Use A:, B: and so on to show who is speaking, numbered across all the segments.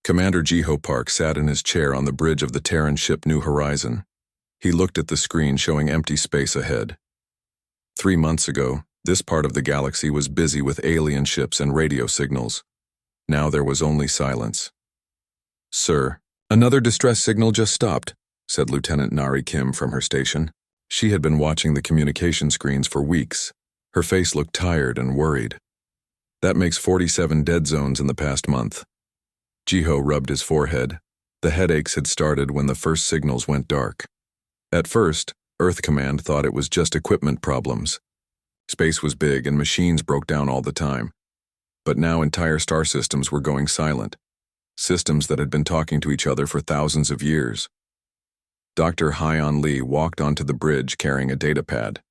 A: Commander Jiho Park sat in his chair on the bridge of the Terran ship New Horizon. He looked at the screen showing empty space ahead. 3 months ago, this part of the galaxy was busy with alien ships and radio signals. Now there was only silence. "Sir, another distress signal just stopped," said Lieutenant Nari Kim from her station. She had been watching the communication screens for weeks. Her face looked tired and worried. "That makes 47 dead zones in the past month." Jiho rubbed his forehead. The headaches had started when the first signals went dark. At first, Earth Command thought it was just equipment problems. Space was big and machines broke down all the time. But now entire star systems were going silent. Systems that had been talking to each other for thousands of years. Dr. Hyon Lee walked onto the bridge carrying a datapad.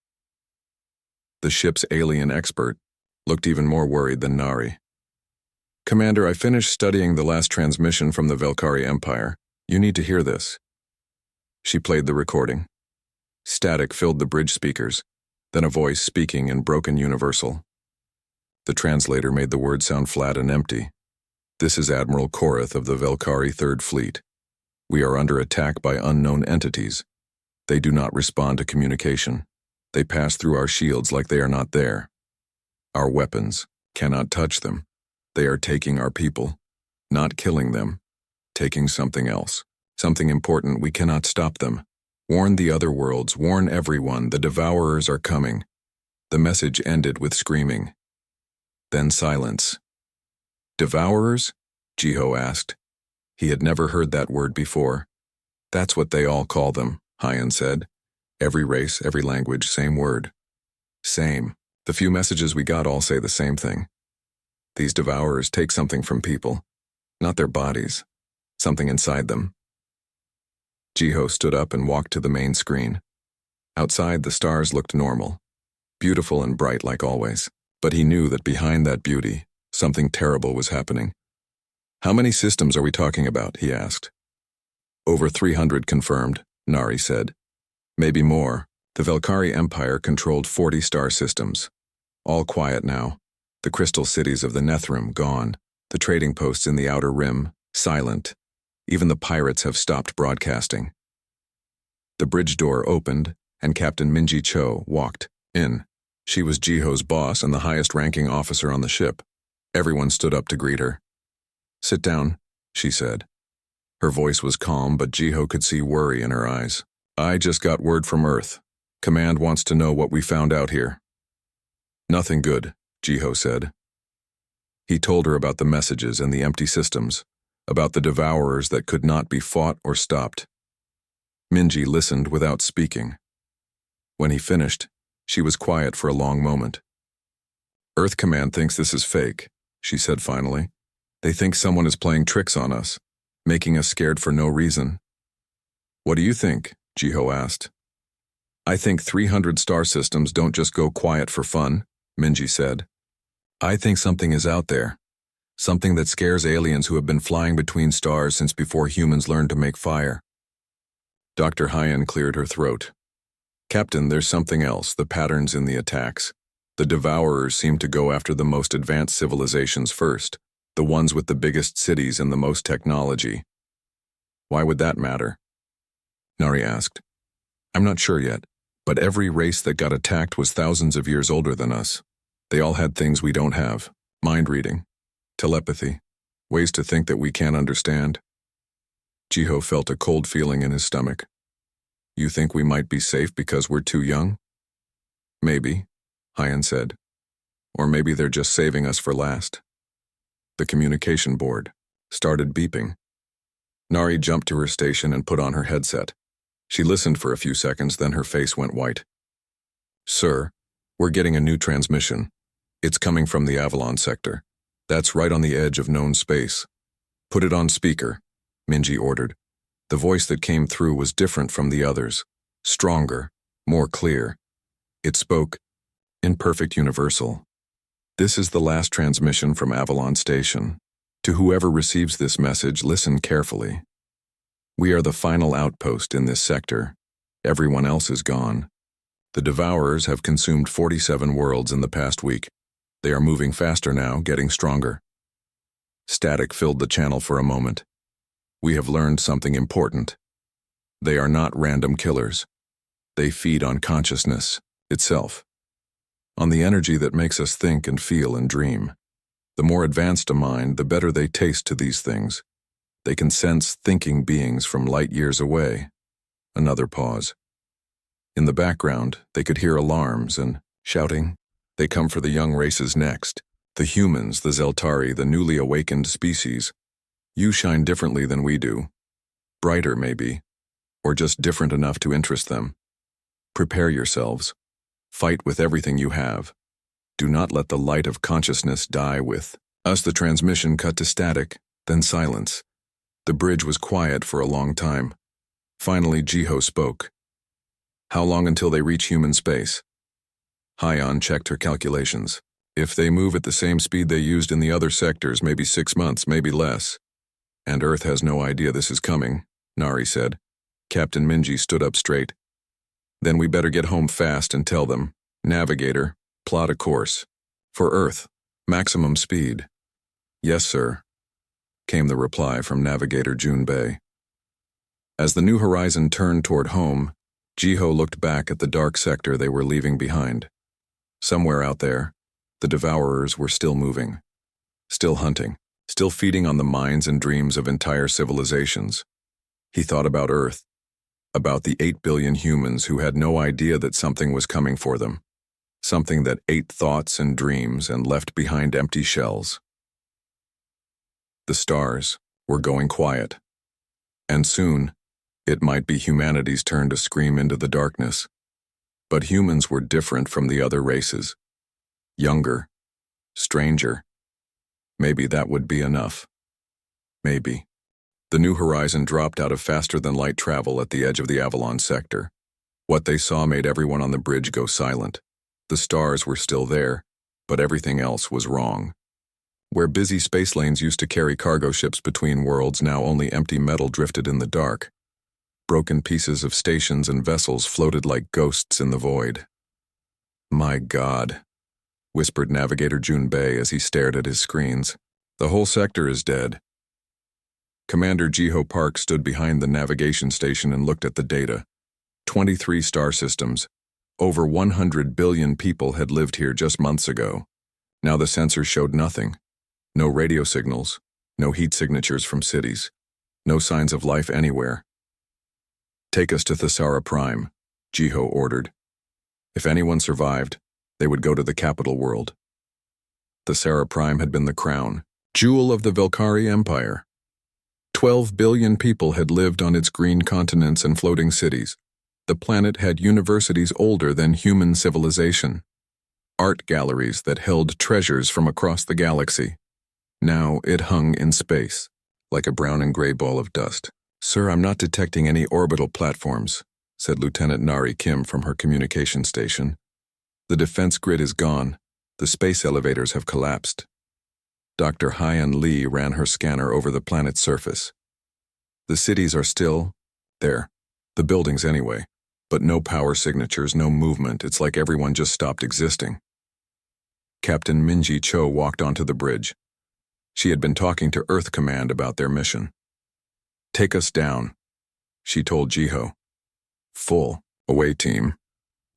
A: The ship's alien expert looked even more worried than Nari. "Commander, I finished studying the last transmission from the Velkari Empire. You need to hear this." She played the recording. Static filled the bridge speakers, then a voice speaking in broken universal. The translator made the words sound flat and empty. "This is Admiral Korath of the Velkari Third Fleet. We are under attack by unknown entities. They do not respond to communication. They pass through our shields like they are not there. Our weapons cannot touch them. They are taking our people, not killing them, taking something else, something important. We cannot stop them. Warn the other worlds, warn everyone, the devourers are coming." The message ended with screaming. Then silence. "Devourers?" Jiho asked. He had never heard that word before. "That's what they all call them," Hyon said. "Every race, every language, same word." "Same. The few messages we got all say the same thing. These devourers take something from people, not their bodies, something inside them." Jiho stood up and walked to the main screen. Outside, the stars looked normal, beautiful and bright like always, but he knew that behind that beauty, something terrible was happening. "How many systems are we talking about?" he asked. "Over 300 confirmed," Nari said. "Maybe more. The Velkari Empire controlled 40 star systems. All quiet now. The crystal cities of the Nethrim gone. The trading posts in the Outer Rim, silent. Even the pirates have stopped broadcasting." The bridge door opened, and Captain Minji Cho walked in. She was Jiho's boss and the highest-ranking officer on the ship. Everyone stood up to greet her. "Sit down," she said. Her voice was calm, but Jiho could see worry in her eyes. "I just got word from Earth. Command wants to know what we found out here." "Nothing good," Jiho said. He told her about the messages and the empty systems, about the devourers that could not be fought or stopped. Minji listened without speaking. When he finished, she was quiet for a long moment. "Earth Command thinks this is fake," she said finally. "They think someone is playing tricks on us, making us scared for no reason." "What do you think?" Jiho asked. "I think 300 star systems don't just go quiet for fun," Minji said. "I think something is out there. Something that scares aliens who have been flying between stars since before humans learned to make fire." Dr. Hyon cleared her throat. "Captain, there's something else, the patterns in the attacks. The devourers seem to go after the most advanced civilizations first, the ones with the biggest cities and the most technology." "Why would that matter?" Nari asked. "I'm not sure yet, but every race that got attacked was thousands of years older than us. They all had things we don't have, mind reading, telepathy, ways to think that we can't understand." Jiho felt a cold feeling in his stomach. "You think we might be safe because we're too young?" "Maybe," Hyon said. "Or maybe they're just saving us for last." The communication board started beeping. Nari jumped to her station and put on her headset. She listened for a few seconds, then her face went white. "Sir, we're getting a new transmission. It's coming from the Avalon sector. That's right on the edge of known space." "Put it on speaker," Minji ordered. The voice that came through was different from the others, stronger, more clear. It spoke in perfect universal. "This is the last transmission from Avalon Station. To whoever receives this message, listen carefully. We are the final outpost in this sector. Everyone else is gone. The Devourers have consumed 47 worlds in the past week. They are moving faster now, getting stronger. Static filled the channel for a moment. We have learned something important. They are not random killers. They feed on consciousness itself, on the energy that makes us think and feel and dream. The more advanced a mind, the better they taste to these things. They can sense thinking beings from light years away. Another pause. In the background, they could hear alarms and shouting. They come for the young races next. The humans, the Zeltari, the newly awakened species. You shine differently than we do. Brighter, maybe, or just different enough to interest them. Prepare yourselves. Fight with everything you have. Do not let the light of consciousness die with us. The transmission cut to static, then silence. The bridge was quiet for a long time. Finally, Jiho spoke. How long until they reach human space? Hyan checked her calculations. If they move at the same speed they used in the other sectors, maybe 6 months, maybe less. And Earth has no idea this is coming, Nari said. Captain Minji stood up straight. Then we better get home fast and tell them. Navigator, plot a course. For Earth, maximum speed. Yes, sir, came the reply from Navigator Junbei. As the New Horizon turned toward home, Jiho looked back at the dark sector they were leaving behind. Somewhere out there, the Devourers were still moving, still hunting, still feeding on the minds and dreams of entire civilizations. He thought about Earth, about the 8 billion humans who had no idea that something was coming for them, something that ate thoughts and dreams and left behind empty shells. The stars were going quiet, and soon it might be humanity's turn to scream into the darkness. But humans were different from the other races. Younger, stranger. Maybe that would be enough. Maybe. The New Horizon dropped out of faster-than-light travel at the edge of the Avalon sector. What they saw made everyone on the bridge go silent. The stars were still there, but everything else was wrong. Where busy space lanes used to carry cargo ships between worlds, now only empty metal drifted in the dark. Broken pieces of stations and vessels floated like ghosts in the void. My God, whispered Navigator Junbei as he stared at his screens. The whole sector is dead. Commander Jiho Park stood behind the navigation station and looked at the data. 23 star systems. Over 100 billion people had lived here just months ago. Now the sensors showed nothing. No radio signals, no heat signatures from cities, no signs of life anywhere. Take us to Thesara Prime, Jiho ordered. If anyone survived, they would go to the capital world. Thesara Prime had been the crown, jewel of the Velkari Empire. 12 billion people had lived on its green continents and floating cities. The planet had universities older than human civilization. Art galleries that held treasures from across the galaxy. Now it hung in space, like a brown and gray ball of dust. Sir, I'm not detecting any orbital platforms, said Lieutenant Nari Kim from her communication station. The defense grid is gone. The space elevators have collapsed. Dr. Hyan Lee ran her scanner over the planet's surface. The cities are still there, the buildings anyway, but no power signatures, no movement. It's like everyone just stopped existing. Captain Minji Cho walked onto the bridge. She had been talking to Earth Command about their mission. Take us down, she told Jiho. Full. Away, team.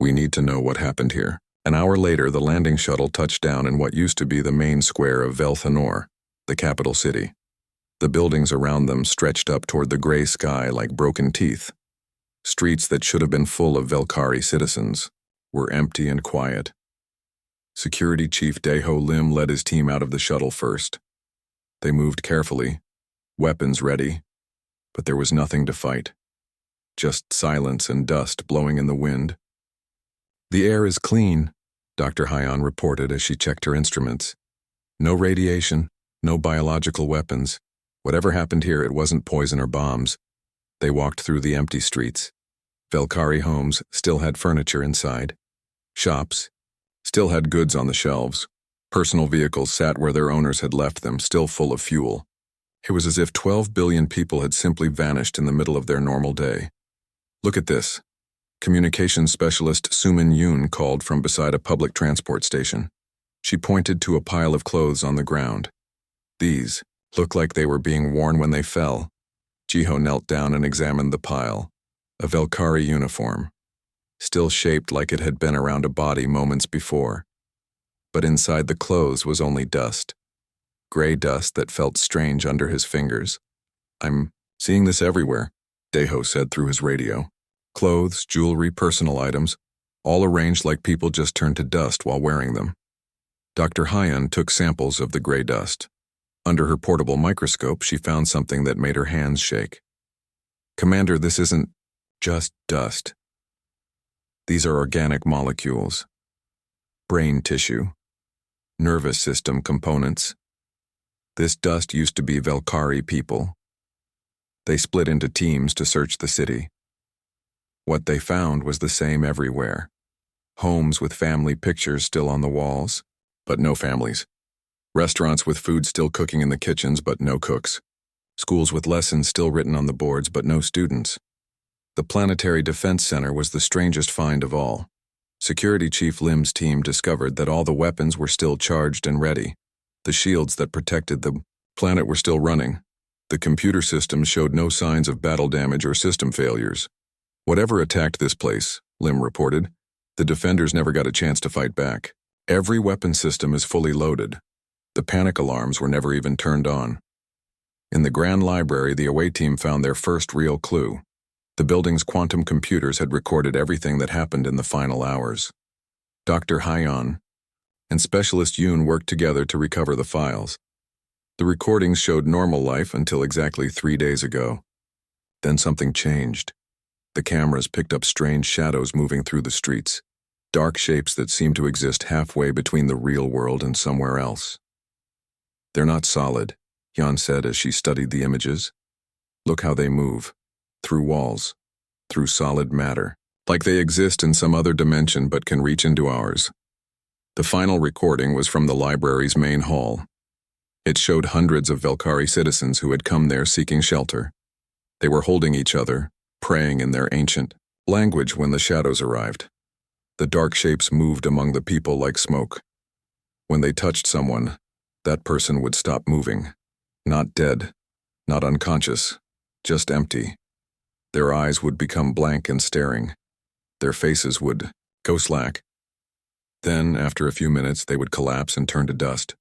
A: We need to know what happened here. An hour later, the landing shuttle touched down in what used to be the main square of Velthanor, the capital city. The buildings around them stretched up toward the gray sky like broken teeth. Streets that should have been full of Velkari citizens were empty and quiet. Security Chief Daeho Lim led his team out of the shuttle first. They moved carefully, weapons ready, but there was nothing to fight. Just silence and dust blowing in the wind. The air is clean, Dr. Hyan reported as she checked her instruments. No radiation, no biological weapons. Whatever happened here, it wasn't poison or bombs. They walked through the empty streets. Velkari homes still had furniture inside. Shops still had goods on the shelves. Personal vehicles sat where their owners had left them, still full of fuel. It was as if 12 billion people had simply vanished in the middle of their normal day. Look at this. Communications specialist Sumin Yoon called from beside a public transport station. She pointed to a pile of clothes on the ground. These, Looked like they were being worn when they fell. Jiho knelt down and examined the pile. A Velkari uniform, still shaped like it had been around a body moments before. But inside the clothes was only dust. Gray dust that felt strange under his fingers. "I'm seeing this everywhere," Deho said through his radio. Clothes, jewelry, personal items, all arranged like people just turned to dust while wearing them. Dr. Hyun took samples of the gray dust. Under her portable microscope, she found something that made her hands shake. "Commander, this isn't just dust. These are organic molecules. Brain tissue. Nervous system components. This dust used to be Velkari people. They split into teams to search the city. What they found was the same everywhere. Homes with family pictures still on the walls, but no families. Restaurants with food still cooking in the kitchens, but no cooks. Schools with lessons still written on the boards, but no students. The Planetary Defense Center was the strangest find of all. Security Chief Lim's team discovered that all the weapons were still charged and ready. The shields that protected the planet were still running. The computer systems showed no signs of battle damage or system failures. "Whatever attacked this place," Lim reported, "the defenders never got a chance to fight back. Every weapon system is fully loaded. The panic alarms were never even turned on." In the Grand Library, the away team found their first real clue. The building's quantum computers had recorded everything that happened in the final hours. Dr. Hyun and Specialist Yoon worked together to recover the files. The recordings showed normal life until exactly 3 days ago. Then something changed. The cameras picked up strange shadows moving through the streets, dark shapes that seemed to exist halfway between the real world and somewhere else. "They're not solid," Hyun said as she studied the images. "Look how they move. Through walls, through solid matter, like they exist in some other dimension but can reach into ours." The final recording was from the library's main hall. It showed hundreds of Velkari citizens who had come there seeking shelter. They were holding each other, praying in their ancient language when the shadows arrived. The dark shapes moved among the people like smoke. When they touched someone, that person would stop moving. Not dead, not unconscious, just empty. Their eyes would become blank and staring. Their faces would go slack. Then, after a few minutes, they would collapse and turn to dust.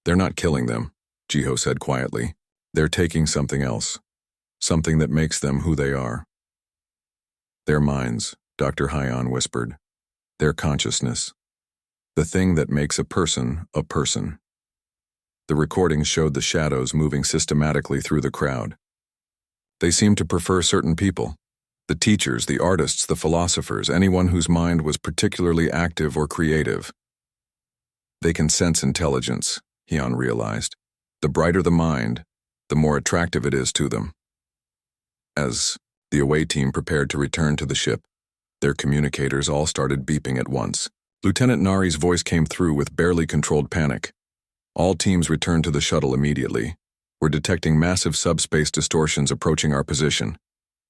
A: "They're not killing them," Jiho said quietly. "They're taking something else. Something that makes them who they are." "Their minds," Dr. Hyun whispered. "Their consciousness. The thing that makes a person a person." The recordings showed the shadows moving systematically through the crowd. They seemed to prefer certain people. The teachers, the artists, the philosophers, anyone whose mind was particularly active or creative. "They can sense intelligence," Hyun realized. "The brighter the mind, the more attractive it is to them." As the away team prepared to return to the ship, their communicators all started beeping at once. Lieutenant Nari's voice came through with barely controlled panic. "All teams return to the shuttle immediately. We're detecting massive subspace distortions approaching our position.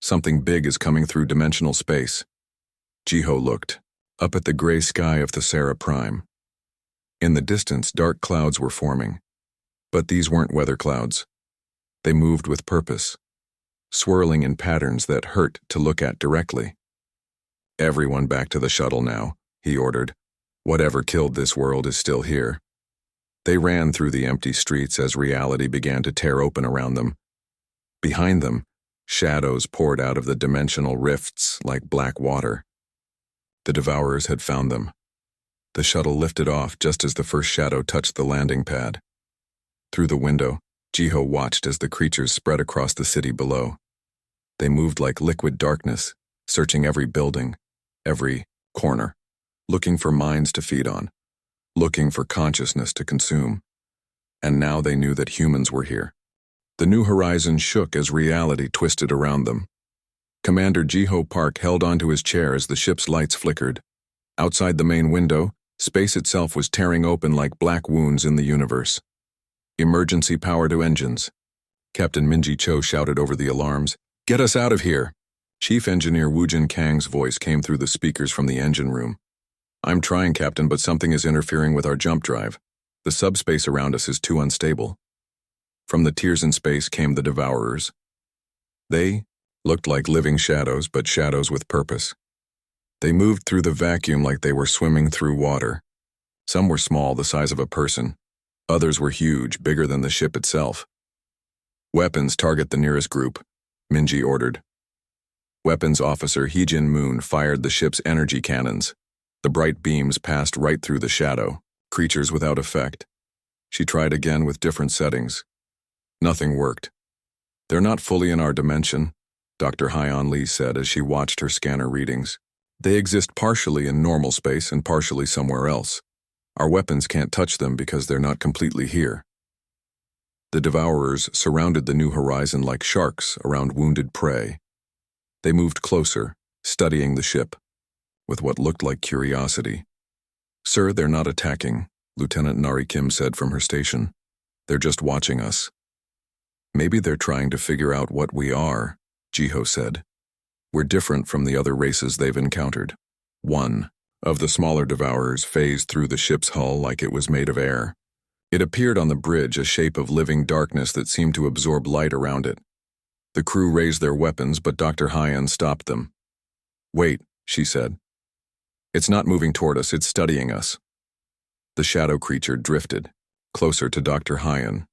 A: Something big is coming through dimensional space." Jiho looked, up at the gray sky of Thesera Prime. In the distance, dark clouds were forming. But these weren't weather clouds. They moved with purpose, swirling in patterns that hurt to look at directly. "Everyone back to the shuttle now," he ordered. "Whatever killed this world is still here." They ran through the empty streets as reality began to tear open around them. Behind them, shadows poured out of the dimensional rifts like black water. The Devourers had found them. The shuttle lifted off just as the first shadow touched the landing pad. Through the window, Jiho watched as the creatures spread across the city below. They moved like liquid darkness, searching every building, every corner, looking for minds to feed on, looking for consciousness to consume. And now they knew that humans were here. The new horizon shook as reality twisted around them. Commander Jiho Park held onto his chair as the ship's lights flickered. Outside the main window, space itself was tearing open like black wounds in the universe. "Emergency power to engines." Captain Minji Cho shouted over the alarms. "Get us out of here!" Chief Engineer Woojin Kang's voice came through the speakers from the engine room. "I'm trying, Captain, but something is interfering with our jump drive. The subspace around us is too unstable." From the tiers in space came the Devourers. They looked like living shadows, but shadows with purpose. They moved through the vacuum like they were swimming through water. Some were small, the size of a person. Others were huge, bigger than the ship itself. "Weapons, target the nearest group," Minji ordered. Weapons Officer Heejin Moon fired the ship's energy cannons. The bright beams passed right through the shadow, creatures without effect. She tried again with different settings. Nothing worked. "They're not fully in our dimension," Dr. Hyon Lee said as she watched her scanner readings. "They exist partially in normal space and partially somewhere else. Our weapons can't touch them because they're not completely here." The Devourers surrounded the New Horizon like sharks around wounded prey. They moved closer, studying the ship, with what looked like curiosity. "Sir, they're not attacking," Lieutenant Nari Kim said from her station. "They're just watching us." "Maybe they're trying to figure out what we are," Jiho said. "We're different from the other races they've encountered." One of the smaller Devourers phased through the ship's hull like it was made of air. It appeared on the bridge, a shape of living darkness that seemed to absorb light around it. The crew raised their weapons, but Dr. Hyon stopped them. "Wait," she said. "It's not moving toward us, it's studying us." The shadow creature drifted, closer to Dr. Hyon.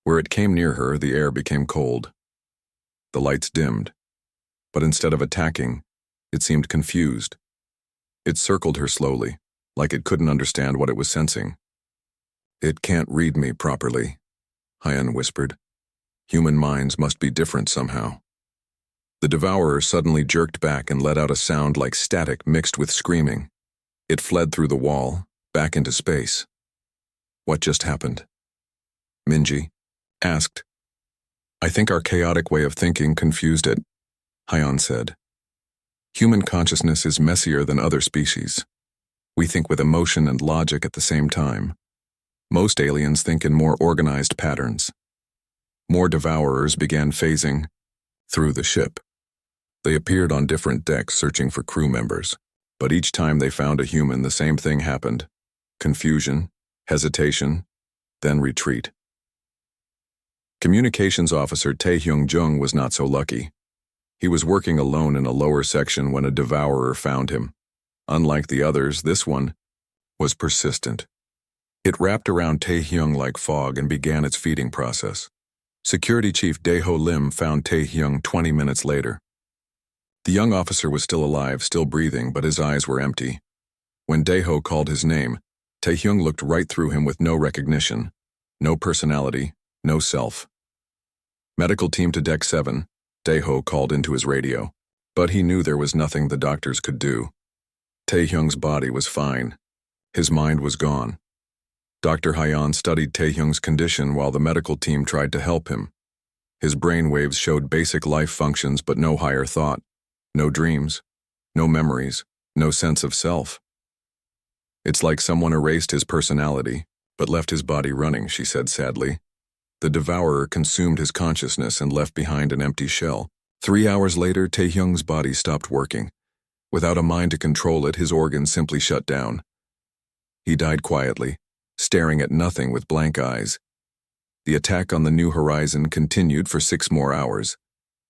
A: Where it came near her, the air became cold. The lights dimmed, but instead of attacking, it seemed confused. It circled her slowly, like it couldn't understand what it was sensing. "It can't read me properly," Hyon whispered. "Human minds must be different somehow." The Devourer suddenly jerked back and let out a sound like static mixed with screaming. It fled through the wall, back into space. "What just happened?" Minji asked. "I think our chaotic way of thinking confused it," Hyon said. "Human consciousness is messier than other species. We think with emotion and logic at the same time. Most aliens think in more organized patterns." More Devourers began phasing through the ship. They appeared on different decks searching for crew members, but each time they found a human, the same thing happened. Confusion, hesitation, then retreat. Communications Officer Tae-Hyung Jung was not so lucky. He was working alone in a lower section when a Devourer found him. Unlike the others, this one was persistent. It wrapped around Tae-Hyung like fog and began its feeding process. Security Chief Dae-ho Lim found Tae-Hyung 20 minutes later. The young officer was still alive, still breathing, but his eyes were empty. When Dae-ho called his name, Tae-Hyung looked right through him with no recognition, no personality, no self. "Medical team to Deck 7, Dae-ho called into his radio, but he knew there was nothing the doctors could do. Tae-Hyung's body was fine. His mind was gone. Dr. Hyon studied Tae-Hyung's condition while the medical team tried to help him. His brain waves showed basic life functions but no higher thought, no dreams, no memories, no sense of self. "It's like someone erased his personality, but left his body running," she said sadly. The Devourer consumed his consciousness and left behind an empty shell. 3 hours later, Tae-Hyung's body stopped working. Without a mind to control it, his organs simply shut down. He died quietly, staring at nothing with blank eyes. The attack on the New Horizon continued for 6 more hours.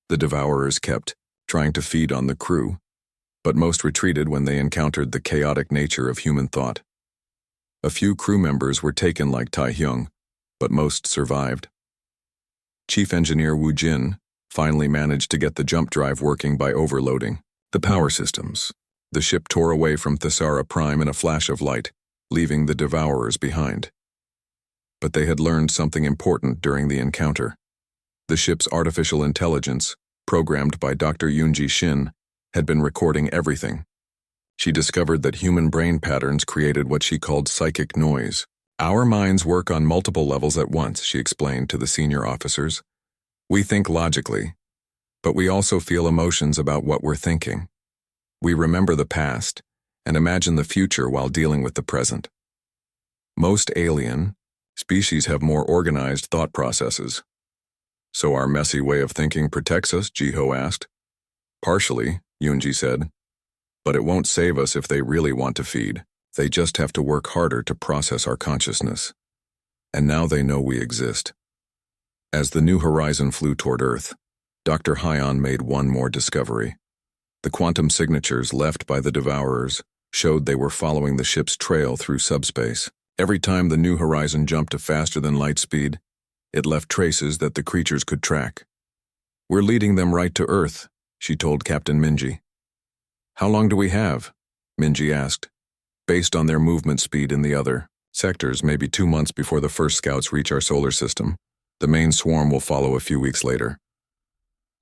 A: The Devourers kept trying to feed on the crew, but most retreated when they encountered the chaotic nature of human thought. A few crew members were taken like Tae-Hyung, but most survived. Chief Engineer Woo Jin finally managed to get the jump drive working by overloading the power systems. The ship tore away from Thesara Prime in a flash of light, leaving the Devourers behind. But they had learned something important during the encounter. The ship's artificial intelligence, programmed by Dr. Yoonji Shin, had been recording everything. She discovered that human brain patterns created what she called psychic noise. "Our minds work on multiple levels at once," she explained to the senior officers. "We think logically, but we also feel emotions about what we're thinking. We remember the past and imagine the future while dealing with the present. Most alien species have more organized thought processes." "So our messy way of thinking protects us?" Jiho asked. "Partially," Yoonji said. "But it won't save us if they really want to feed. They just have to work harder to process our consciousness. And now they know we exist. As the New Horizon flew toward Earth, Dr. Hyon made one more discovery. The quantum signatures left by the Devourers showed they were following the ship's trail through subspace. Every time the New Horizon jumped to faster than light speed, it left traces that the creatures could track. "We're leading them right to Earth," she told Captain Minji. "How long do we have?" Minji asked. "Based on their movement speed in the other sectors, maybe 2 months before the first scouts reach our solar system. The main swarm will follow a few weeks later."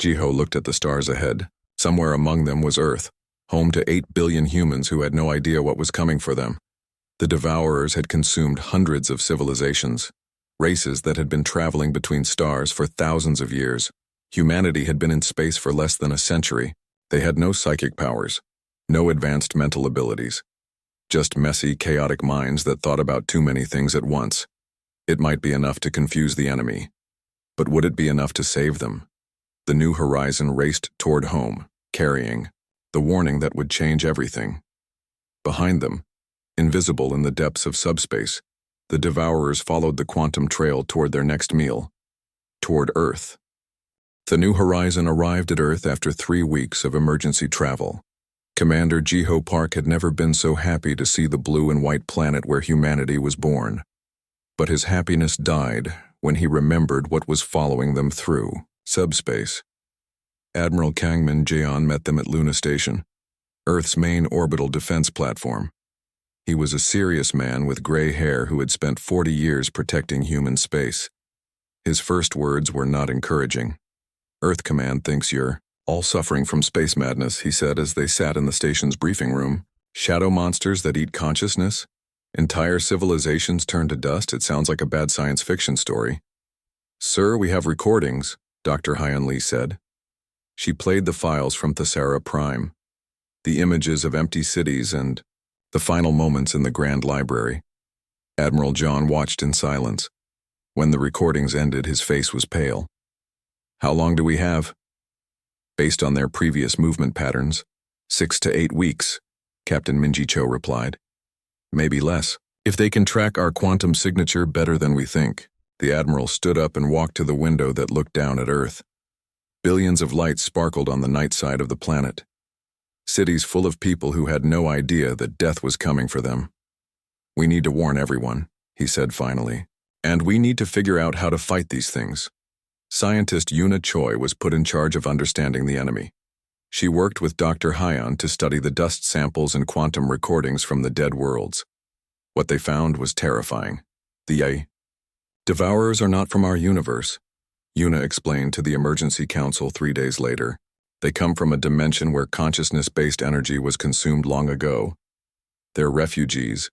A: Jiho looked at the stars ahead. Somewhere among them was Earth, home to 8 billion humans who had no idea what was coming for them. The Devourers had consumed hundreds of civilizations, races that had been traveling between stars for thousands of years. Humanity had been in space for less than a century. They had no psychic powers, no advanced mental abilities, just messy, chaotic minds that thought about too many things at once. It might be enough to confuse the enemy, but would it be enough to save them? The New Horizon raced toward home, carrying the warning that would change everything. Behind them, invisible in the depths of subspace, the Devourers followed the quantum trail toward their next meal, toward Earth. The New Horizon arrived at Earth after 3 weeks of emergency travel. Commander Jiho Park had never been so happy to see the blue and white planet where humanity was born. But his happiness died when he remembered what was following them through subspace. Admiral Kangmin Jeon met them at Luna Station, Earth's main orbital defense platform. He was a serious man with gray hair who had spent 40 years protecting human space. His first words were not encouraging. "Earth Command thinks you're all suffering from space madness," he said as they sat in the station's briefing room. "Shadow monsters that eat consciousness? Entire civilizations turned to dust? It sounds like a bad science fiction story." "Sir, we have recordings," Dr. Hyon Lee said. She played the files from Thesera Prime, the images of empty cities and the final moments in the Grand Library. Admiral John watched in silence. When the recordings ended, his face was pale. "How long do we have?" "Based on their previous movement patterns, 6 to 8 weeks, Captain Minji Cho replied. "Maybe less, if they can track our quantum signature better than we think." The Admiral stood up and walked to the window that looked down at Earth. Billions of lights sparkled on the night side of the planet. Cities full of people who had no idea that death was coming for them. "We need to warn everyone," he said finally. "And we need to figure out how to fight these things." Scientist Yuna Choi was put in charge of understanding the enemy. She worked with Dr. Hyon to study the dust samples and quantum recordings from the dead worlds. What they found was terrifying. The Devourers are not from our universe, Yuna explained to the Emergency Council 3 days later. They come from a dimension where consciousness-based energy was consumed long ago. They're refugees,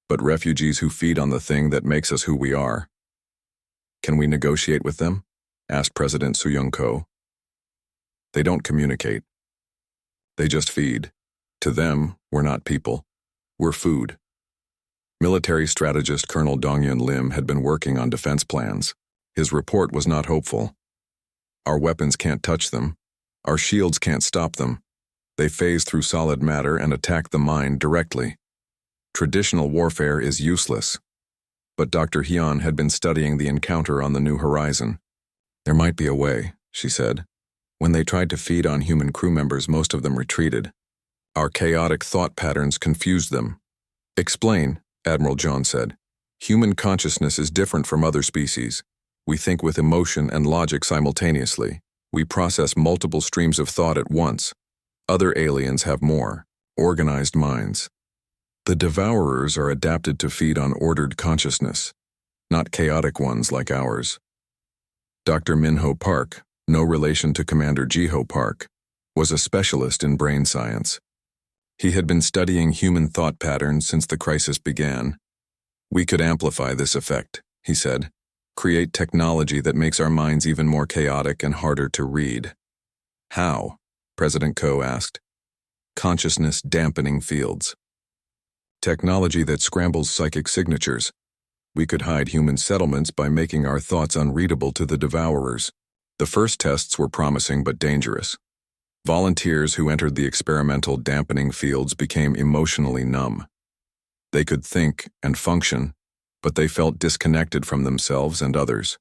A: but refugees who feed on the thing that makes us who we are. "Can we negotiate with them?" asked President Soo-young Ko. "They don't communicate. They just feed. To them, we're not people. We're food." Military strategist Colonel Dong-yun Lim had been working on defense plans. His report was not hopeful. "Our weapons can't touch them. Our shields can't stop them. They phase through solid matter and attack the mind directly. Traditional warfare is useless." But Dr. Hyon had been studying the encounter on the New Horizon. "There might be a way," she said. "When they tried to feed on human crew members, most of them retreated. Our chaotic thought patterns confused them." "Explain," Admiral John said. "Human consciousness is different from other species. We think with emotion and logic simultaneously. We process multiple streams of thought at once. Other aliens have more organized minds. The Devourers are adapted to feed on ordered consciousness, not chaotic ones like ours." Dr. Minho Park, no relation to Commander Jiho Park, was a specialist in brain science. He had been studying human thought patterns since the crisis began. "We could amplify this effect," he said. "Create technology that makes our minds even more chaotic and harder to read." "How?" President Ko asked. "Consciousness dampening fields. Technology that scrambles psychic signatures. We could hide human settlements by making our thoughts unreadable to the Devourers." The first tests were promising but dangerous. Volunteers who entered the experimental dampening fields became emotionally numb. They could think and function, but they felt disconnected from themselves and others.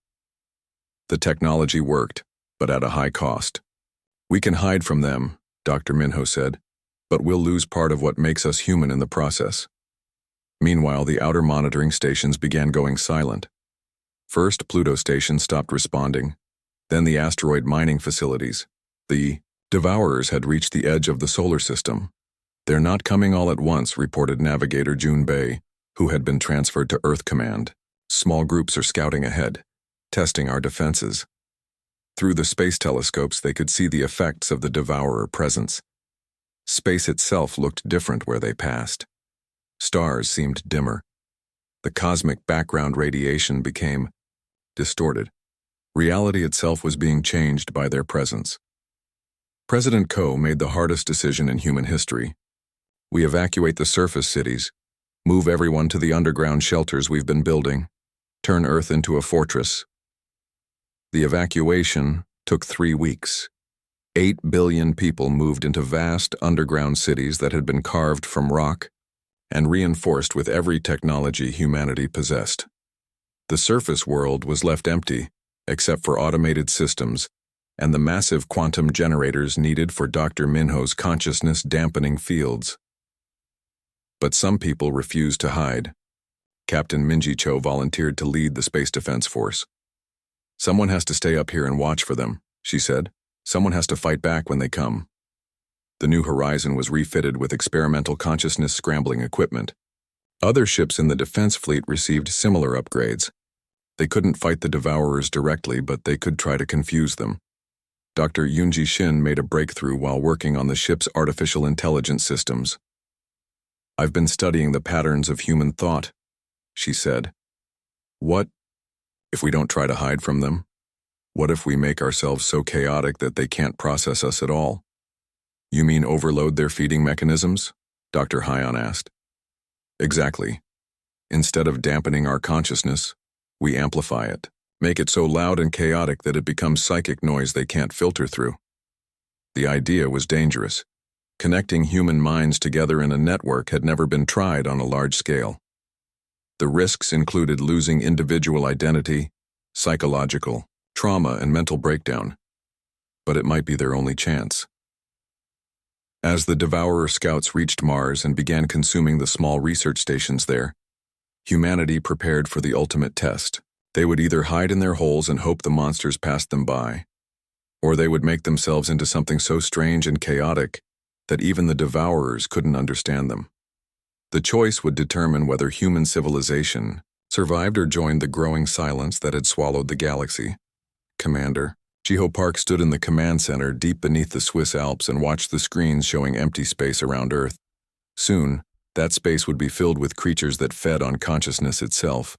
A: The technology worked, but at a high cost. "We can hide from them," Dr. Minho said, "but we'll lose part of what makes us human in the process." Meanwhile, the outer monitoring stations began going silent. First, Pluto station stopped responding, then the asteroid mining facilities. The Devourers had reached the edge of the solar system. "They're not coming all at once," reported Navigator June Bay, who had been transferred to Earth Command. "Small groups are scouting ahead, testing our defenses." Through the space telescopes, they could see the effects of the Devourer presence. Space itself looked different where they passed. Stars seemed dimmer. The cosmic background radiation became distorted. Reality itself was being changed by their presence. President Ko made the hardest decision in human history. "We evacuate the surface cities, move everyone to the underground shelters we've been building, turn Earth into a fortress." The evacuation took 3 weeks. 8 billion people moved into vast underground cities that had been carved from rock and reinforced with every technology humanity possessed. The surface world was left empty, except for automated systems and the massive quantum generators needed for Dr. Minho's consciousness-dampening fields. But some people refused to hide. Captain Minji Cho volunteered to lead the Space Defense Force. "Someone has to stay up here and watch for them," she said. "Someone has to fight back when they come." The New Horizon was refitted with experimental consciousness scrambling equipment. Other ships in the defense fleet received similar upgrades. They couldn't fight the Devourers directly, but they could try to confuse them. Dr. Yoonji Shin made a breakthrough while working on the ship's artificial intelligence systems. "I've been studying the patterns of human thought," she said. "What if we don't try to hide from them? What if we make ourselves so chaotic that they can't process us at all?" "You mean overload their feeding mechanisms?" Dr. Hyon asked. "Exactly. Instead of dampening our consciousness, we amplify it. Make it so loud and chaotic that it becomes psychic noise they can't filter through." The idea was dangerous. Connecting human minds together in a network had never been tried on a large scale. The risks included losing individual identity, psychological trauma, and mental breakdown. But it might be their only chance. As the Devourer scouts reached Mars and began consuming the small research stations there, humanity prepared for the ultimate test. They would either hide in their holes and hope the monsters passed them by, or they would make themselves into something so strange and chaotic that even the Devourers couldn't understand them. The choice would determine whether human civilization survived or joined the growing silence that had swallowed the galaxy. Commander Jiho Park stood in the command center deep beneath the Swiss Alps and watched the screens showing empty space around Earth. Soon, that space would be filled with creatures that fed on consciousness itself.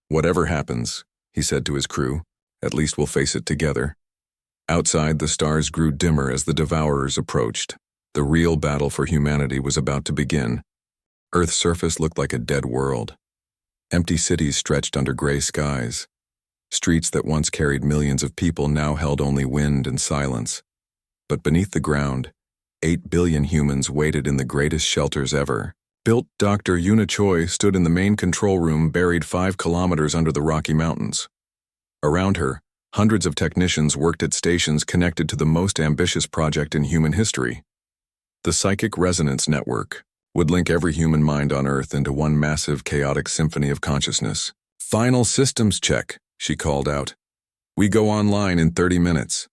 A: "Whatever happens," he said to his crew, "at least we'll face it together." Outside, the stars grew dimmer as the Devourers approached. The real battle for humanity was about to begin. Earth's surface looked like a dead world. Empty cities stretched under gray skies. Streets that once carried millions of people now held only wind and silence. But beneath the ground, 8 billion humans waited in the greatest shelters ever. Built Dr. Yuna Choi stood in the main control room buried 5 kilometers under the Rocky Mountains. Around her, hundreds of technicians worked at stations connected to the most ambitious project in human history. The Psychic Resonance Network would link every human mind on Earth into one massive, chaotic symphony of consciousness. "Final systems check," she called out. "We go online in 30 minutes."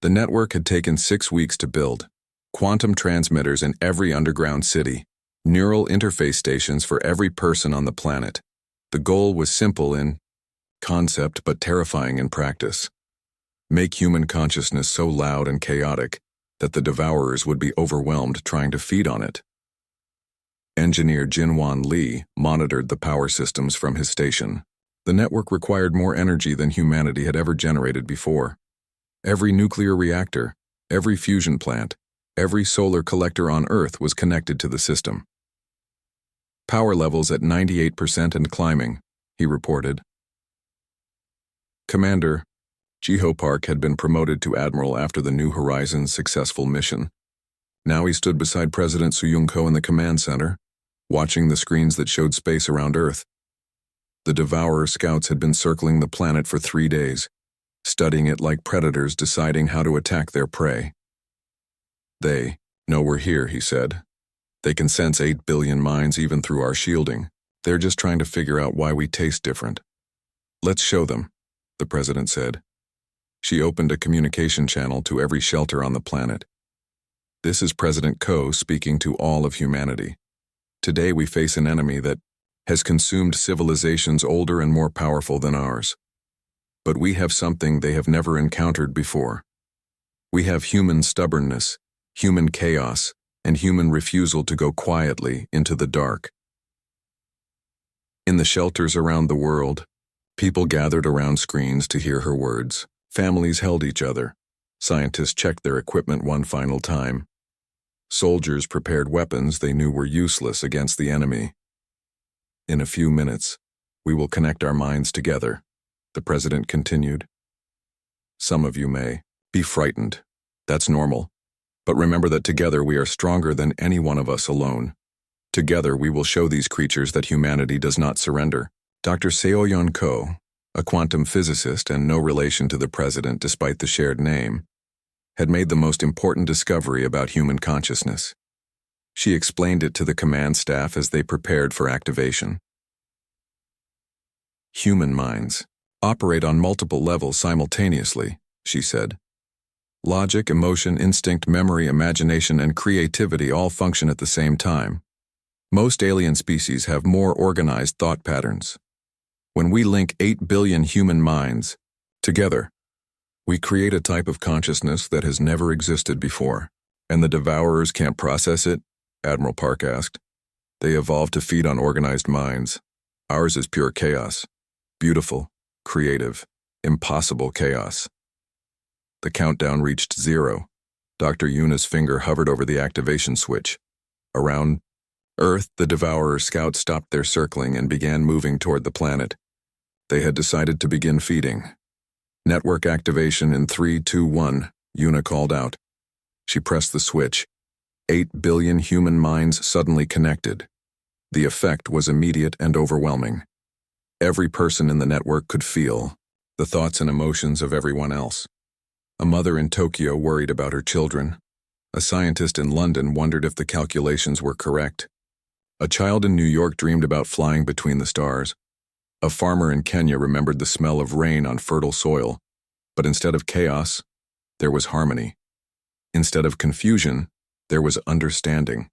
A: The network had taken 6 weeks to build. Quantum transmitters in every underground city. Neural interface stations for every person on the planet. The goal was simple in concept but terrifying in practice. Make human consciousness so loud and chaotic that the Devourers would be overwhelmed trying to feed on it. Engineer Jinwan Lee monitored the power systems from his station. The network required more energy than humanity had ever generated before. Every nuclear reactor, every fusion plant, every solar collector on Earth was connected to the system. "Power levels at 98% and climbing," he reported. Commander Jiho Park had been promoted to Admiral after the New Horizons' successful mission. Now he stood beside President Soo Young Ko in the command center, watching the screens that showed space around Earth. The Devourer scouts had been circling the planet for 3 days, studying it like predators deciding how to attack their prey. They know we're here, he said. They can sense 8 billion minds even through our shielding. They're just trying to figure out why we taste different. Let's show them, the president said. She opened a communication channel to every shelter on the planet. This is President Ko speaking to all of humanity. Today we face an enemy that has consumed civilizations older and more powerful than ours. But we have something they have never encountered before. We have human stubbornness, human chaos, and human refusal to go quietly into the dark. In the shelters around the world, people gathered around screens to hear her words. Families held each other. Scientists checked their equipment one final time. Soldiers prepared weapons they knew were useless against the enemy. In a few minutes, we will connect our minds together, the president continued. Some of you may be frightened. That's normal. But remember that together we are stronger than any one of us alone. Together we will show these creatures that humanity does not surrender. Dr. Seoyeon Ko, a quantum physicist and no relation to the president despite the shared name, had made the most important discovery about human consciousness. She explained it to the command staff as they prepared for activation. Human minds operate on multiple levels simultaneously, she said. Logic, emotion, instinct, memory, imagination, and creativity all function at the same time. Most alien species have more organized thought patterns. When we link 8 billion human minds together, we create a type of consciousness that has never existed before. And the Devourers can't process it? Admiral Park asked. They evolved to feed on organized minds. Ours is pure chaos. Beautiful, creative, impossible chaos. The countdown reached 0. Dr. Yuna's finger hovered over the activation switch. Around Earth, the Devourer scouts stopped their circling and began moving toward the planet. They had decided to begin feeding. Network activation in 3, 2, 1, Yuna called out. She pressed the switch. 8 billion human minds suddenly connected. The effect was immediate and overwhelming. Every person in the network could feel the thoughts and emotions of everyone else. A mother in Tokyo worried about her children. A scientist in London wondered if the calculations were correct. A child in New York dreamed about flying between the stars. A farmer in Kenya remembered the smell of rain on fertile soil. But instead of chaos, there was harmony. Instead of confusion, there was understanding.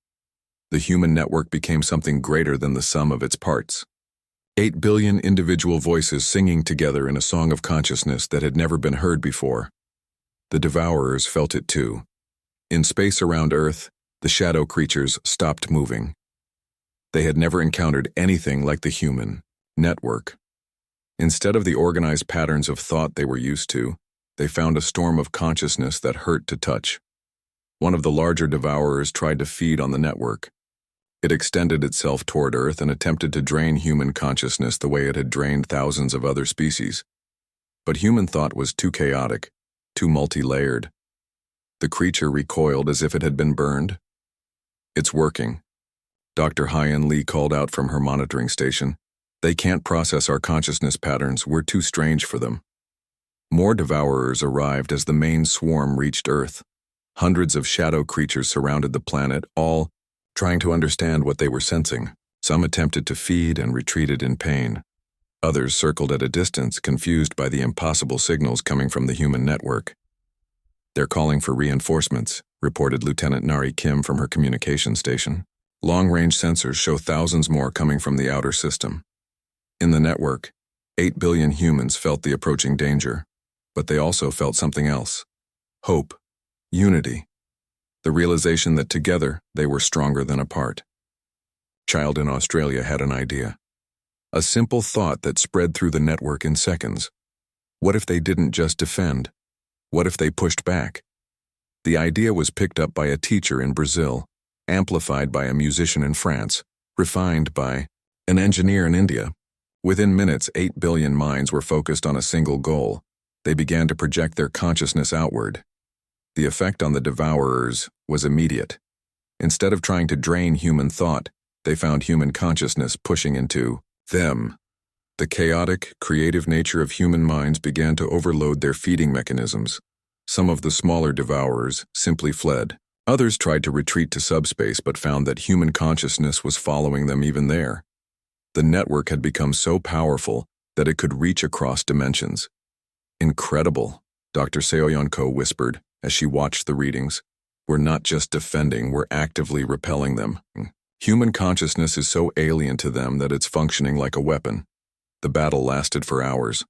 A: The human network became something greater than the sum of its parts. 8 billion individual voices singing together in a song of consciousness that had never been heard before. The Devourers felt it too. In space around Earth, the shadow creatures stopped moving. They had never encountered anything like the human network. Instead of the organized patterns of thought they were used to, they found a storm of consciousness that hurt to touch. One of the larger Devourers tried to feed on the network. It extended itself toward Earth and attempted to drain human consciousness the way it had drained thousands of other species. But human thought was too chaotic, too multi-layered. The creature recoiled as if it had been burned. It's working. Dr. Hyan Lee called out from her monitoring station. They can't process our consciousness patterns. We're too strange for them. More Devourers arrived as the main swarm reached Earth. Hundreds of shadow creatures surrounded the planet, all trying to understand what they were sensing. Some attempted to feed and retreated in pain. Others circled at a distance, confused by the impossible signals coming from the human network. They're calling for reinforcements, reported Lieutenant Nari Kim from her communication station. Long-range sensors show thousands more coming from the outer system. In the network, 8 billion humans felt the approaching danger, but they also felt something else. Hope. Unity. The realization that together they were stronger than apart. Child in Australia had an idea. A simple thought that spread through the network in seconds. What if they didn't just defend? What if they pushed back? The idea was picked up by a teacher in Brazil, amplified by a musician in France, refined by an engineer in India. Within minutes, 8 billion minds were focused on a single goal. They began to project their consciousness outward. The effect on the Devourers was immediate. Instead of trying to drain human thought, they found human consciousness pushing into them. The chaotic, creative nature of human minds began to overload their feeding mechanisms. Some of the smaller devourers simply fled. Others tried to retreat to subspace but found that human consciousness was following them even there. The network had become so powerful that it could reach across dimensions. Incredible, Dr. Seoyonko whispered as she watched the readings. We're not just defending, we're actively repelling them. Human consciousness is so alien to them that it's functioning like a weapon. The battle lasted for hours.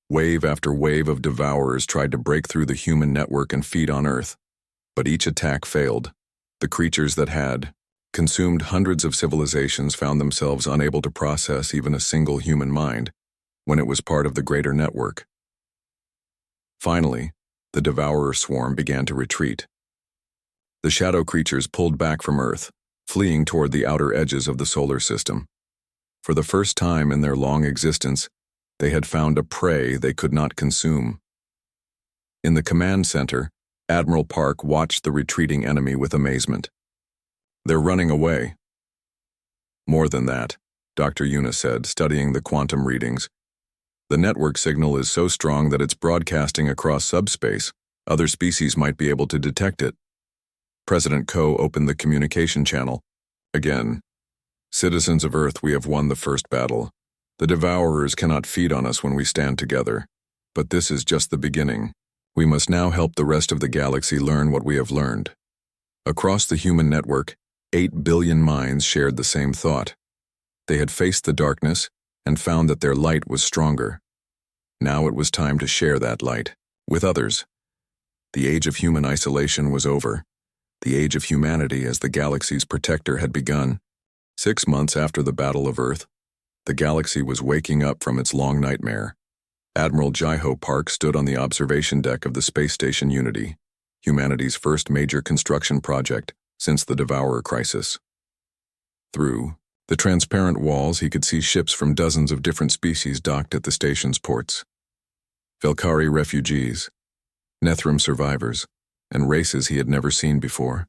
A: Wave after wave of devourers tried to break through the human network and feed on Earth. But each attack failed. The creatures that had consumed hundreds of civilizations found themselves unable to process even a single human mind when it was part of the greater network. Finally, the devourer swarm began to retreat. The shadow creatures pulled back from Earth, fleeing toward the outer edges of the solar system. For the first time in their long existence, they had found a prey they could not consume. In the command center, Admiral Park watched the retreating enemy with amazement. They're running away. More than that, Dr. Yuna said, studying the quantum readings. The network signal is so strong that it's broadcasting across subspace. Other species might be able to detect it. President Ko opened the communication channel. Again, citizens of Earth, we have won the first battle. The devourers cannot feed on us when we stand together. But this is just the beginning. We must now help the rest of the galaxy learn what we have learned. Across the human network, 8 billion minds shared the same thought. They had faced the darkness and found that their light was stronger. Now it was time to share that light with others. The age of human isolation was over. The age of humanity as the galaxy's protector had begun. 6 months after the Battle of Earth, the galaxy was waking up from its long nightmare. Admiral Jaiho Park stood on the observation deck of the space station Unity, humanity's first major construction project since the Devourer crisis. Through the transparent walls, he could see ships from dozens of different species docked at the station's ports. Velkari refugees, Nethrum survivors, and races he had never seen before.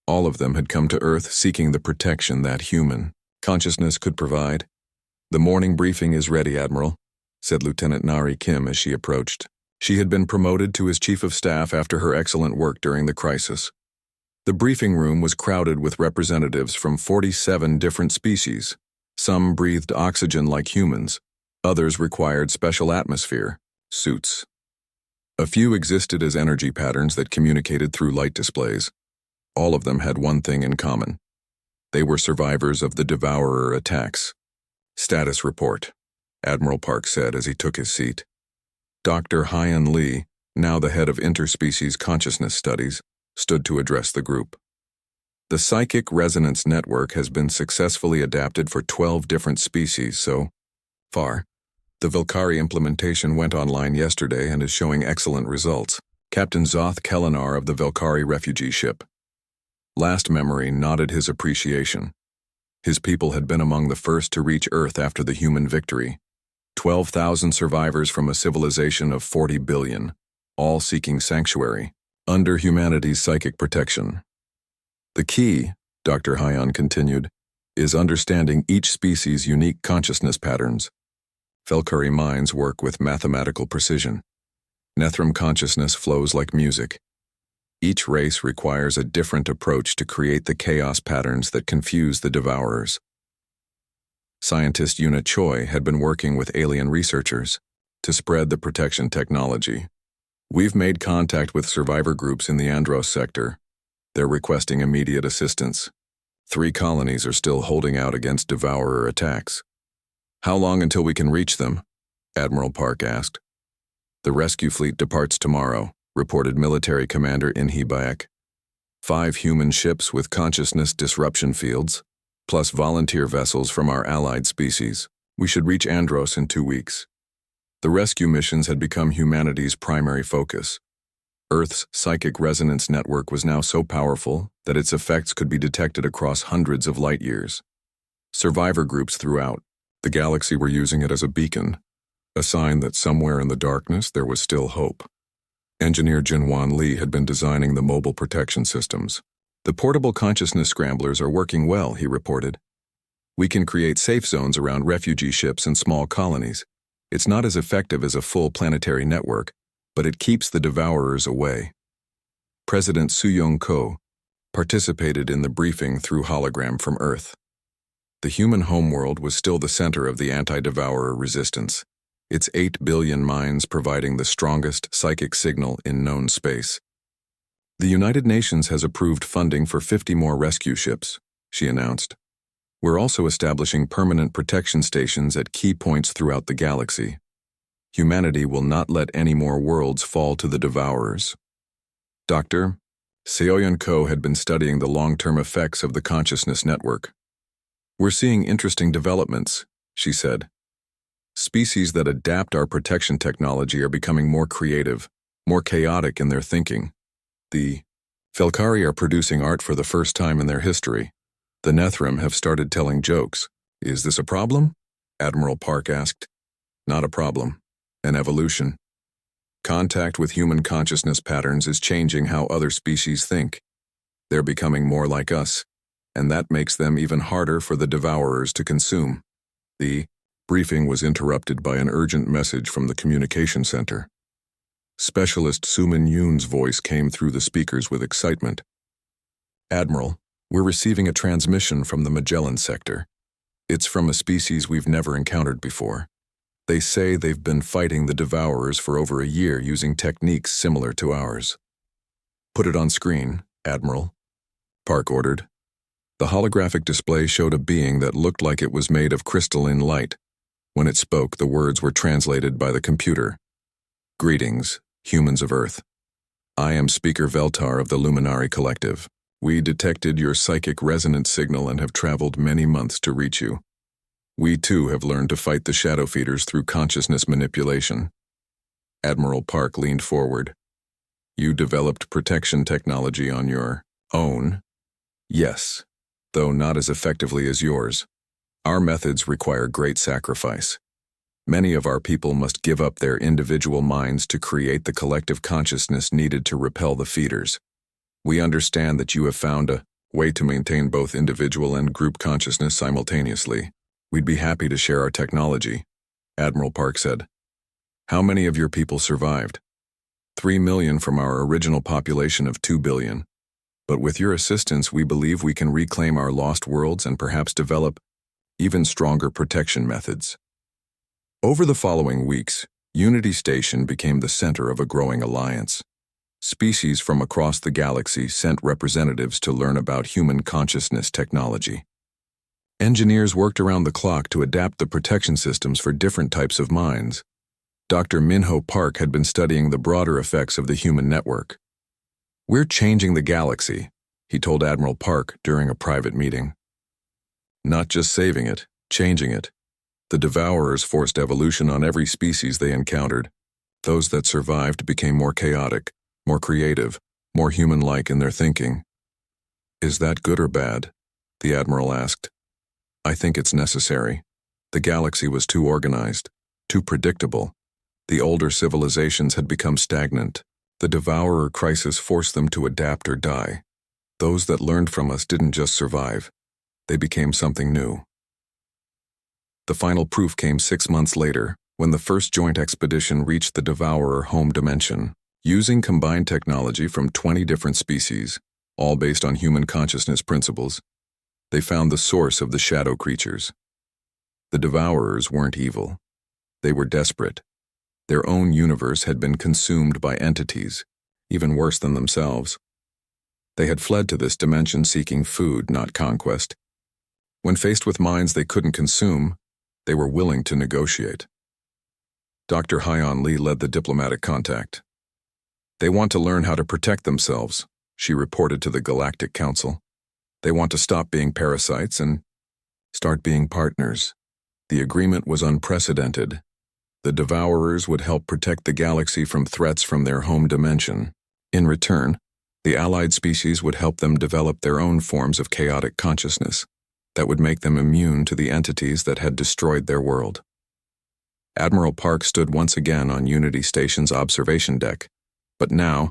A: All of them had come to Earth seeking the protection that human consciousness could provide. The morning briefing is ready, Admiral, said Lieutenant Nari Kim as she approached. She had been promoted to as Chief of Staff after her excellent work during the crisis. The briefing room was crowded with representatives from 47 different species. Some breathed oxygen like humans. Others required special atmosphere, suits. A few existed as energy patterns that communicated through light displays. All of them had one thing in common. They were survivors of the Devourer attacks. Status report, Admiral Park said as he took his seat. Dr. Hyun Lee, now the head of interspecies consciousness studies, stood to address the group. The psychic resonance network has been successfully adapted for 12 different species so far. The Velkari implementation went online yesterday and is showing excellent results. Captain Zoth Kelinar of the Velkari refugee ship. Last Memory nodded his appreciation. His people had been among the first to reach Earth after the human victory. 12,000 survivors from a civilization of 40 billion, all seeking sanctuary, under humanity's psychic protection. The key, Dr. Hyun continued, is understanding each species' unique consciousness patterns. Velkari minds work with mathematical precision. Nethrum consciousness flows like music. Each race requires a different approach to create the chaos patterns that confuse the devourers. Scientist Yuna Choi had been working with alien researchers to spread the protection technology. We've made contact with survivor groups in the Andros sector. They're requesting immediate assistance. 3 colonies are still holding out against devourer attacks. How long until we can reach them? Admiral Park asked. The rescue fleet departs tomorrow, reported Military Commander Inhi Baek. 5 human ships with consciousness disruption fields, plus volunteer vessels from our allied species. We should reach Andros in 2 weeks. The rescue missions had become humanity's primary focus. Earth's psychic resonance network was now so powerful that its effects could be detected across hundreds of light years. Survivor groups throughout the galaxy were using it as a beacon, a sign that somewhere in the darkness there was still hope. Engineer Jinwan Lee had been designing the mobile protection systems. The portable consciousness scramblers are working well, he reported. We can create safe zones around refugee ships and small colonies. It's not as effective as a full planetary network, but it keeps the devourers away. President Su-Young-ko participated in the briefing through hologram from Earth. The human homeworld was still the center of the anti-devourer resistance, its 8 billion minds providing the strongest psychic signal in known space. The United Nations has approved funding for 50 more rescue ships, she announced. We're also establishing permanent protection stations at key points throughout the galaxy. Humanity will not let any more worlds fall to the devourers. Dr. Seo-Yun-ko had been studying the long-term effects of the consciousness network. We're seeing interesting developments, she said. Species that adapt our protection technology are becoming more creative, more chaotic in their thinking. The Felkari are producing art for the first time in their history. The Nethrim have started telling jokes. Is this a problem? Admiral Park asked. Not a problem. An evolution. Contact with human consciousness patterns is changing how other species think. They're becoming more like us, and that makes them even harder for the devourers to consume. The briefing was interrupted by an urgent message from the communication center. Specialist Suman Yoon's voice came through the speakers with excitement. Admiral, we're receiving a transmission from the Magellan sector. It's from a species we've never encountered before. They say they've been fighting the devourers for over a year using techniques similar to ours. Put it on screen, Admiral, Park ordered. The holographic display showed a being that looked like it was made of crystalline light. When it spoke, the words were translated by the computer. Greetings, humans of Earth. I am Speaker Veltar of the Luminari Collective. We detected your psychic resonance signal and have traveled many months to reach you. We too have learned to fight the shadow feeders through consciousness manipulation. Admiral Park leaned forward. You developed protection technology on your own? Yes, though not as effectively as yours. Our methods require great sacrifice. Many of our people must give up their individual minds to create the collective consciousness needed to repel the feeders. We understand that you have found a way to maintain both individual and group consciousness simultaneously. We'd be happy to share our technology, Admiral Park said. How many of your people survived? 3 million from our original population of 2 billion. But with your assistance, we believe we can reclaim our lost worlds and perhaps develop even stronger protection methods. Over the following weeks, Unity Station became the center of a growing alliance. Species from across the galaxy sent representatives to learn about human consciousness technology. Engineers worked around the clock to adapt the protection systems for different types of minds. Dr. Minho Park had been studying the broader effects of the human network. We're changing the galaxy, he told Admiral Park during a private meeting. Not just saving it, changing it. The devourers forced evolution on every species they encountered. Those that survived became more chaotic, more creative, more human-like in their thinking. Is that good or bad? The Admiral asked. I think it's necessary. The galaxy was too organized, too predictable. The older civilizations had become stagnant. The devourer crisis forced them to adapt or die. Those that learned from us didn't just survive. They became something new. The final proof came 6 months later, when the first joint expedition reached the devourer home dimension. Using combined technology from 20 different species, all based on human consciousness principles, they found the source of the shadow creatures. The devourers weren't evil. They were desperate. Their own universe had been consumed by entities, even worse than themselves. They had fled to this dimension seeking food, not conquest. When faced with minds they couldn't consume, they were willing to negotiate. Dr. Hyon Lee led the diplomatic contact. They want to learn how to protect themselves, she reported to the Galactic Council. They want to stop being parasites and start being partners. The agreement was unprecedented. The devourers would help protect the galaxy from threats from their home dimension. In return, the allied species would help them develop their own forms of chaotic consciousness that would make them immune to the entities that had destroyed their world. Admiral Park stood once again on Unity Station's observation deck, but now,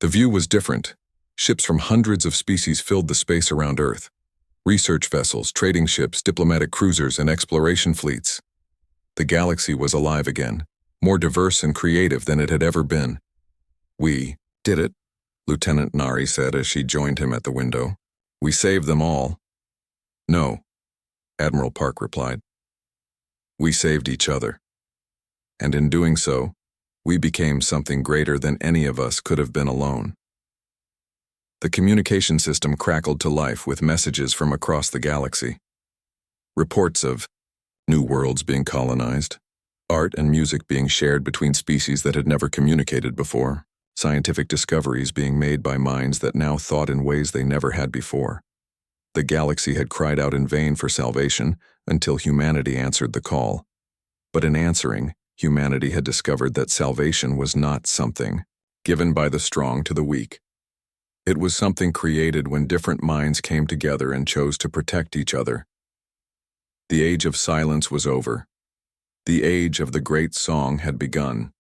A: the view was different. Ships from hundreds of species filled the space around Earth. Research vessels, trading ships, diplomatic cruisers, and exploration fleets. The galaxy was alive again, more diverse and creative than it had ever been. "We did it," Lieutenant Nari said as she joined him at the window. "We saved them all." "No," Admiral Park replied. "We saved each other. And in doing so, we became something greater than any of us could have been alone." The communication system crackled to life with messages from across the galaxy. Reports of new worlds being colonized, art and music being shared between species that had never communicated before, scientific discoveries being made by minds that now thought in ways they never had before. The galaxy had cried out in vain for salvation until humanity answered the call. But in answering, humanity had discovered that salvation was not something given by the strong to the weak. It was something created when different minds came together and chose to protect each other. The age of silence was over. The age of the great song had begun.